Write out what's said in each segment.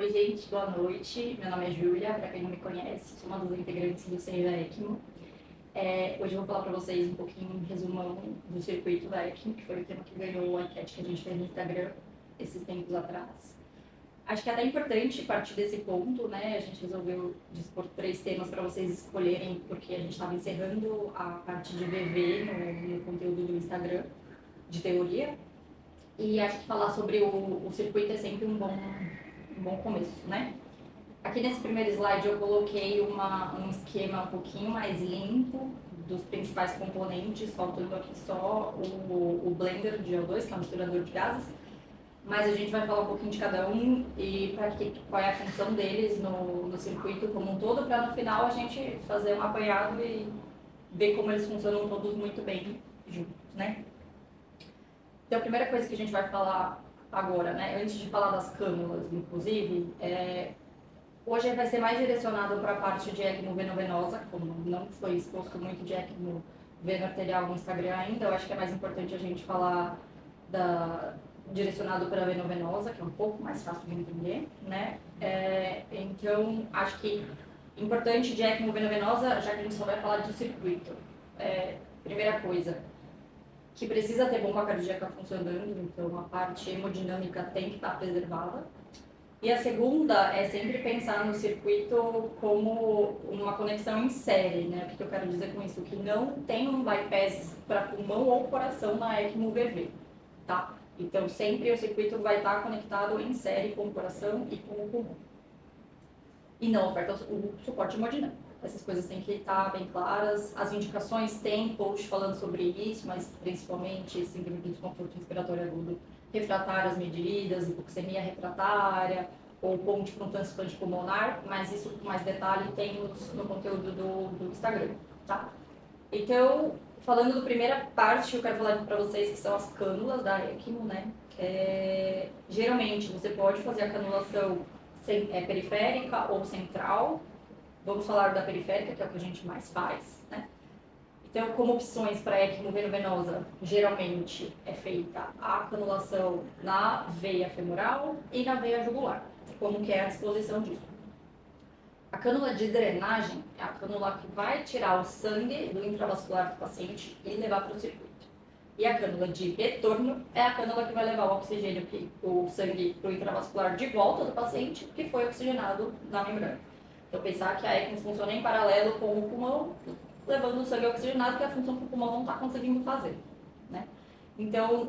Oi, gente, boa noite. Meu nome é Júlia, para quem não me conhece, sou uma das integrantes do CEI da ECMO. Hoje eu vou falar para vocês um pouquinho, um resumão do circuito da ECMO, que foi o tema que ganhou a enquete que a gente fez no Instagram esses tempos atrás. Acho que é até importante partir desse ponto, né? A gente resolveu dispor 3 temas para vocês escolherem, porque a gente estava encerrando a parte de VV no conteúdo do Instagram, de teoria. E acho que falar sobre o circuito é sempre um bom começo, né? Aqui nesse primeiro slide eu coloquei um esquema um pouquinho mais limpo dos principais componentes, faltando aqui só o blender de O2, que é o misturador de gases, mas a gente vai falar um pouquinho de cada um e qual é a função deles no circuito como um todo, para no final a gente fazer um apanhado e ver como eles funcionam todos muito bem juntos, né? Então a primeira coisa que a gente vai falar agora, né, antes de falar das cânulas, inclusive, hoje vai ser mais direcionado para a parte de ECMO venovenosa, como não foi exposto muito de ECMO veno arterial no Instagram ainda, eu acho que é mais importante a gente falar direcionado para a venovenosa, que é um pouco mais fácil de entender, né? Então, acho que importante de ECMO venovenosa, já que a gente só vai falar de circuito. Primeira coisa, que precisa ter bomba cardíaca funcionando, então a parte hemodinâmica tem que estar preservada. E a segunda é sempre pensar no circuito como uma conexão em série, né? O que eu quero dizer com isso? Que não tem um bypass para pulmão ou coração na ECMO VV, tá? Então sempre o circuito vai estar conectado em série com o coração e com o pulmão. E não oferta o suporte hemodinâmico. Essas coisas têm que estar bem claras. As indicações têm post falando sobre isso, mas principalmente síndrome do desconforto respiratório agudo refratário às medidas, hipoxemia refratária, ou ponte para um transplante pulmonar, mas isso com mais detalhe tem no conteúdo do Instagram, tá? Então, falando da primeira parte, eu quero falar para vocês que são as cânulas da ECMO, né? Geralmente, você pode fazer a canulação periférica ou central. Vamos falar da periférica, que é o que a gente mais faz, né? Então, como opções para ECMO venovenosa, geralmente é feita a canulação na veia femoral e na veia jugular, como que é a disposição disso. A cânula de drenagem é a cânula que vai tirar o sangue do intravascular do paciente e levar para o circuito. E a cânula de retorno é a cânula que vai levar o oxigênio, o sangue para o intravascular de volta do paciente, que foi oxigenado na membrana. Então, pensar que a ECMO funciona em paralelo com o pulmão, levando o sangue oxigenado, que é a função que o pulmão não está conseguindo fazer, né? Então,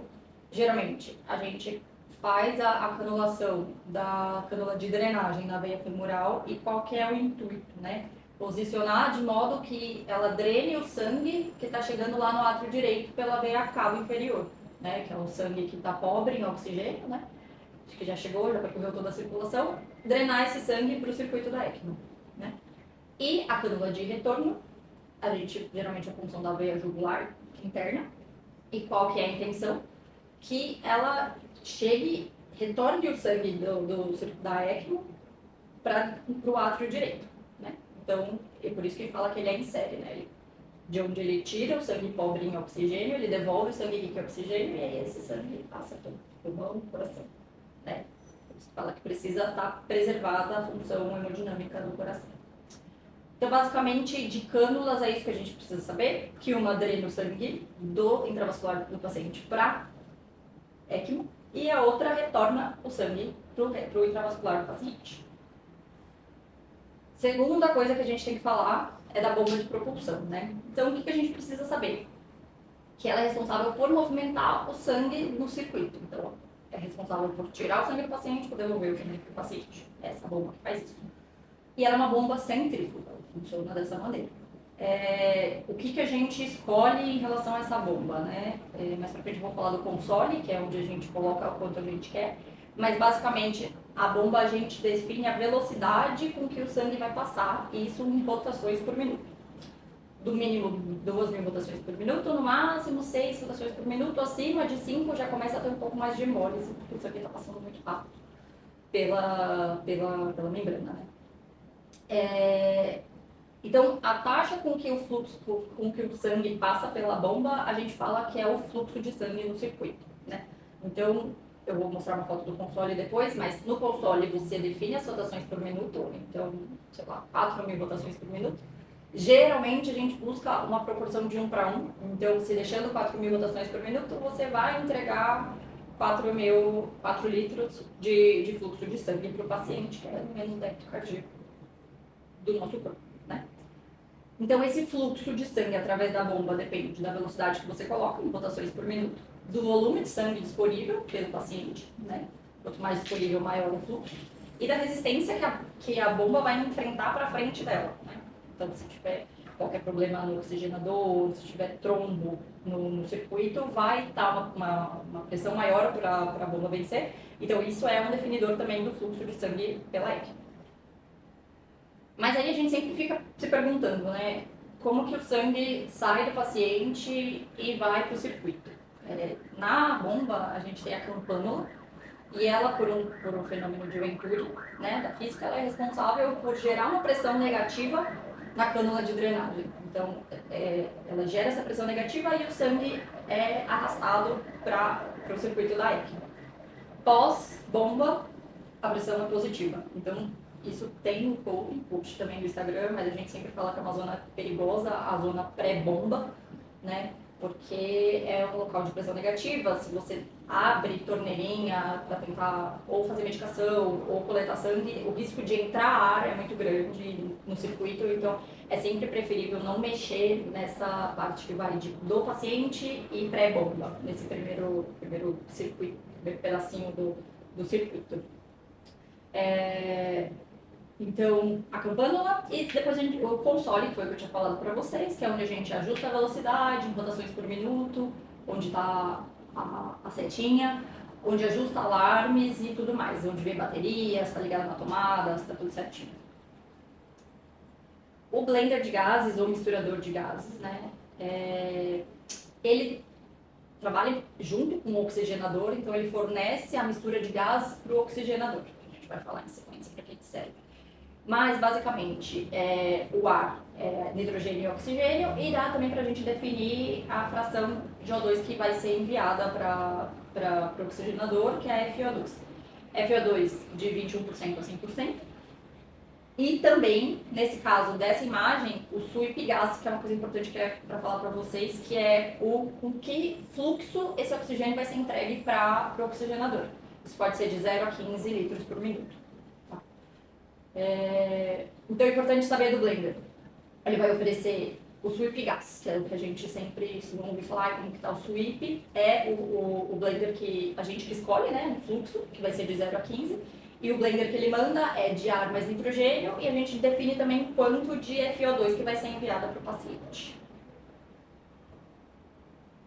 geralmente, a gente faz a canulação da cânula de drenagem na veia femoral e qual que é o intuito, né? Posicionar de modo que ela drene o sangue que está chegando lá no átrio direito pela veia cava inferior, né? Que é o sangue que está pobre em oxigênio, né? Acho que já chegou, já percorreu toda a circulação. Drenar esse sangue para o circuito da ECMO, né? E a cânula de retorno, a gente geralmente a função da veia jugular interna. E qual que é a intenção? Que ela retorne o sangue da ECMO para o átrio direito, né? Então, é por isso que ele fala que ele é em série, né? De onde ele tira o sangue pobre em oxigênio, ele devolve o sangue rico em oxigênio e aí esse sangue passa pelo pulmão, coração, né? Por isso que fala que precisa estar preservada a função hemodinâmica do coração. Então, basicamente, de cânulas é isso que a gente precisa saber, que uma drena o sangue do intravascular do paciente para ECMO e a outra retorna o sangue para o intravascular do paciente. Segunda coisa que a gente tem que falar é da bomba de propulsão, né? Então, o que a gente precisa saber? Que ela é responsável por movimentar o sangue no circuito. Então, é responsável por tirar o sangue do paciente e devolver o sangue para o paciente. Essa bomba que faz isso. E ela é uma bomba centrífuga, funciona dessa maneira. O que a gente escolhe em relação a essa bomba, né? Mais pra frente eu vou falar do console, que é onde a gente coloca o quanto a gente quer, mas basicamente a bomba a gente define a velocidade com que o sangue vai passar, e isso em rotações por minuto. Do mínimo 2.000 rotações por minuto, no máximo 6 rotações por minuto, acima de 5 já começa a ter um pouco mais de hemólise, porque o sangue está passando muito rápido pela membrana, né? Então, a taxa com que o sangue passa pela bomba, a gente fala que é o fluxo de sangue no circuito, né? Então, eu vou mostrar uma foto do console depois, mas no console você define as rotações por minuto, então, sei lá, 4.000 rotações por minuto. Geralmente a gente busca uma proporção de 1 para 1, então se deixando 4.000 rotações por minuto, você vai entregar 4 litros de fluxo de sangue para o paciente, que é menos débito cardíaco do nosso corpo, né? Então esse fluxo de sangue através da bomba depende da velocidade que você coloca em rotações por minuto, do volume de sangue disponível pelo paciente, né? Quanto mais disponível, maior o fluxo, e da resistência que a bomba vai enfrentar para frente dela, né? Então, se tiver qualquer problema no oxigenador, se tiver trombo no circuito, vai dar uma pressão maior para a bomba vencer. Então, isso é um definidor também do fluxo de sangue pela ECMO. Mas aí a gente sempre fica se perguntando, né? Como que o sangue sai do paciente e vai para o circuito? Na bomba, a gente tem a campânula, e ela, por um fenômeno de Venturi, né, da física, ela é responsável por gerar uma pressão negativa na cânula de drenagem. Então, ela gera essa pressão negativa e o sangue é arrastado para o circuito da ECMO. Pós-bomba, a pressão é positiva. Então, isso tem um post também do Instagram, mas a gente sempre fala que é uma zona perigosa, a zona pré-bomba, né? Porque é um local de pressão negativa. Se você abre torneirinha para tentar ou fazer medicação ou coletar sangue, o risco de entrar ar é muito grande no circuito, então é sempre preferível não mexer nessa parte que vai do paciente e pré-bomba, nesse primeiro circuito, primeiro pedacinho do circuito. Então, a campânula e depois o console, que foi o que eu tinha falado para vocês, que é onde a gente ajusta a velocidade, rotações por minuto, onde está a setinha, onde ajusta alarmes e tudo mais, onde vem bateria, se está ligado na tomada, se está tudo certinho. O blender de gases ou misturador de gases, né, ele trabalha junto com o oxigenador, então ele fornece a mistura de gases para o oxigenador, que a gente vai falar em sequência para que serve. Mas, basicamente, o ar é nitrogênio e oxigênio, e dá também para a gente definir a fração de O2 que vai ser enviada para o oxigenador, que é a FiO2. FiO2 de 21% a 100%. E também, nesse caso dessa imagem, o sweep gas, que é uma coisa importante que é para falar para vocês, que é com que fluxo esse oxigênio vai ser entregue para o oxigenador. Isso pode ser de 0 a 15 litros por minuto. Então é importante saber do blender. Ele vai oferecer o sweep gas, que é o que a gente sempre ouve falar, como que está o sweep. É o blender que a gente escolhe, né, o fluxo, que vai ser de 0 a 15. E o blender que ele manda é de ar mais nitrogênio, e a gente define também quanto de FiO2 que vai ser enviado para o paciente.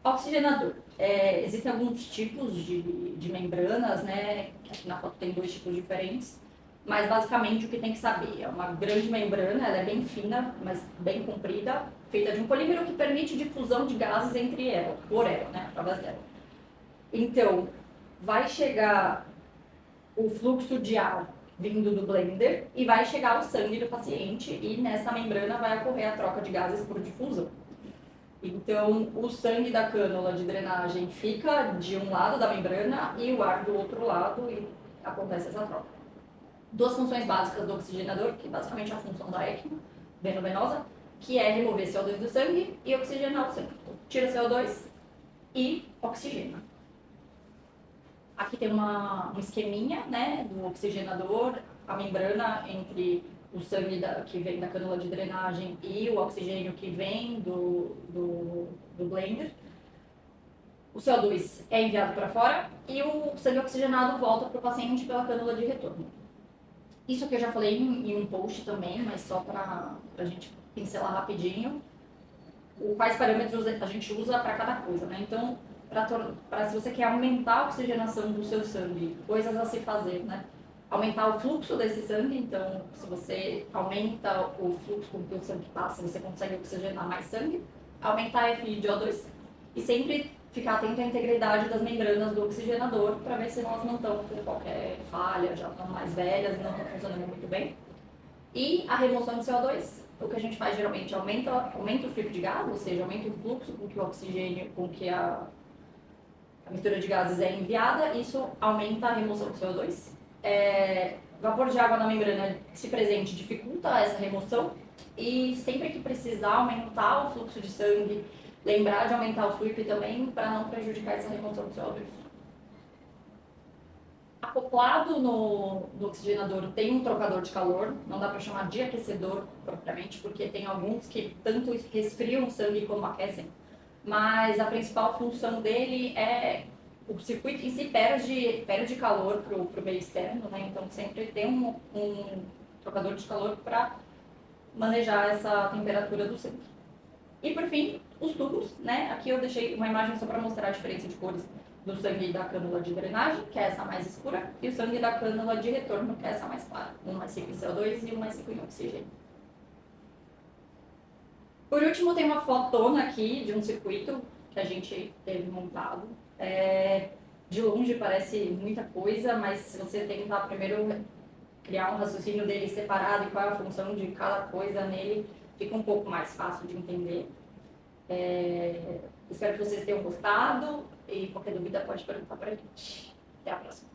Oxigenador. Existem alguns tipos de membranas, né? Aqui na foto tem 2 tipos diferentes. Mas, basicamente, o que tem que saber é uma grande membrana, ela é bem fina, mas bem comprida, feita de um polímero que permite difusão de gases por ela, né, através dela. Então, vai chegar o fluxo de ar vindo do blender e vai chegar o sangue do paciente, e nessa membrana vai ocorrer a troca de gases por difusão. Então, o sangue da cânula de drenagem fica de um lado da membrana e o ar do outro lado, e acontece essa troca. 2 funções básicas do oxigenador, que basicamente é a função da ECMO veno-venosa, que é remover CO2 do sangue e oxigenar o sangue. Então, tira CO2 e oxigena. Aqui tem um esqueminha, né, do oxigenador, a membrana entre o sangue que vem da cânula de drenagem e o oxigênio que vem do blender. O CO2 é enviado para fora e o sangue oxigenado volta para o paciente pela cânula de retorno. Isso aqui eu já falei em um post também, mas só para a gente pincelar rapidinho. Quais parâmetros a gente usa para cada coisa, né? Então, se você quer aumentar a oxigenação do seu sangue, coisas a se fazer, né? Aumentar o fluxo desse sangue, então, se você aumenta o fluxo com que o sangue passa, você consegue oxigenar mais sangue. Aumentar a FiO2 e sempre ficar atento à integridade das membranas do oxigenador para ver se elas não estão com qualquer falha, já estão mais velhas e não estão funcionando muito bem. E a remoção de CO2, o que a gente faz geralmente aumenta o sweep de gás, ou seja, aumenta o fluxo com que o oxigênio, com que a a mistura de gases é enviada, isso aumenta a remoção do CO2. Vapor de água na membrana, se presente, dificulta essa remoção, e sempre que precisar aumentar o fluxo de sangue, lembrar de aumentar o sweep também, para não prejudicar essa remoção do CO2. Acoplado no oxigenador tem um trocador de calor, não dá para chamar de aquecedor propriamente, porque tem alguns que tanto resfriam o sangue como aquecem, mas a principal função dele é o circuito em si perde calor para o meio externo, né? Então sempre tem um trocador de calor para manejar essa temperatura do sangue. E por fim, os tubos, né? Aqui eu deixei uma imagem só para mostrar a diferença de cores do sangue da cânula de drenagem, que é essa mais escura, e o sangue da cânula de retorno, que é essa mais clara. Um mais rico em CO2 e um mais rico em oxigênio. Por último, tem uma fotona aqui de um circuito que a gente teve montado. De longe parece muita coisa, mas se você tentar primeiro criar um raciocínio dele separado e qual é a função de cada coisa nele, fica um pouco mais fácil de entender. Espero que vocês tenham gostado e qualquer dúvida pode perguntar pra gente. Até a próxima.